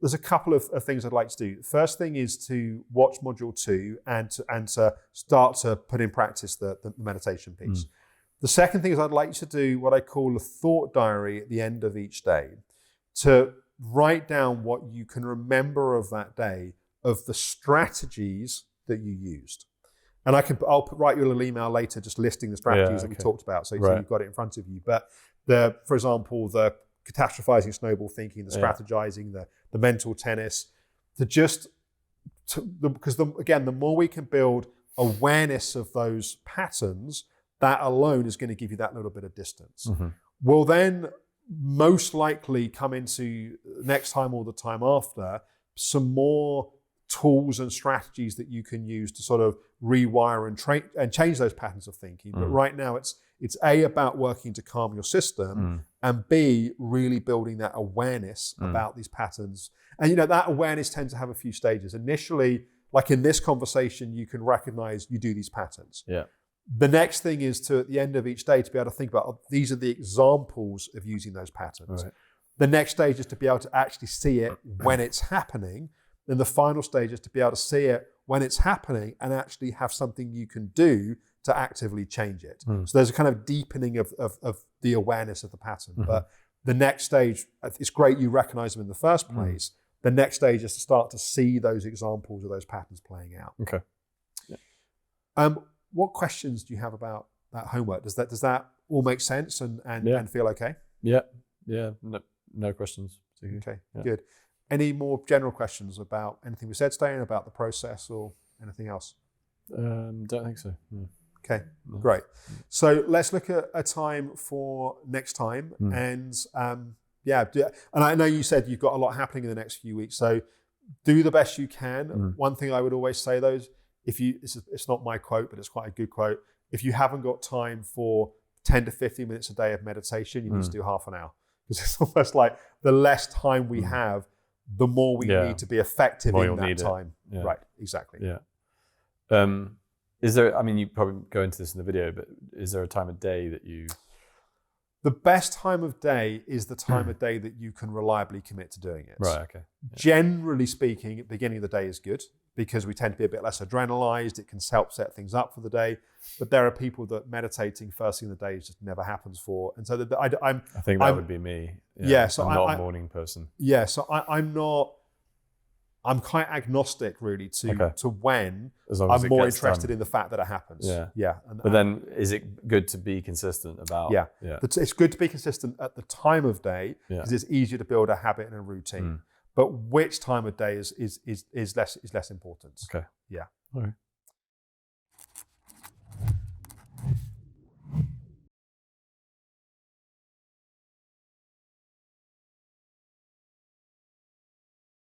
there's a couple of things I'd like to do. First thing is to watch module 2 and to start to put in practice the meditation piece. The second thing is I'd like you to do what I call a thought diary at the end of each day, to write down what you can remember of that day, of the strategies that you used. And I'll write you a little email later just listing the strategies that we talked about, so you've got it in front of you. But for example, the catastrophizing snowball thinking, the strategizing, the mental tennis, because the more we can build awareness of those patterns, that alone is going to give you that little bit of distance. We'll then most likely come into next time or the time after some more tools and strategies that you can use to sort of rewire and change those patterns of thinking. But right now it's A, about working to calm your system, and B, really building that awareness about these patterns. And that awareness tends to have a few stages. Initially, like in this conversation, you can recognize you do these patterns. The next thing is to, at the end of each day, to be able to think about, these are the examples of using those patterns. The next stage is to be able to actually see it when it's happening. Then the final stage is to be able to see it when it's happening and actually have something you can do to actively change it. So there's a kind of deepening of the awareness of the pattern. But the next stage, it's great you recognize them in the first place. The next stage is to start to see those examples of those patterns playing out. What questions do you have about that homework? Does that all make sense and feel okay? No questions. Okay, good. Any more general questions about anything we said today and about the process or anything else? Don't think so. Okay, great. So let's look at a time for next time. And and I know you said you've got a lot happening in the next few weeks, so do the best you can. One thing I would always say though is, it's not my quote, but it's quite a good quote. If you haven't got time for 10 to 15 minutes a day of meditation, you need to do half an hour. Because it's almost like the less time we have, the more we need to be effective in that time. Right, exactly. Is there, you probably go into this in the video, but is there a time of day that you... The best time of day is the time of day that you can reliably commit to doing it. Right, okay. Generally speaking, at the beginning of the day is good because we tend to be a bit less adrenalized. It can help set things up for the day. But there are people that meditating first thing in the day just never happens for. And so I think that would be me. So I'm not a morning person. So I'm quite agnostic really to when. I'm more interested in the fact that it happens. But then is it good to be consistent about? It's good to be consistent at the time of day because it's easier to build a habit and a routine. But which time of day is less important. Okay. Yeah. All right.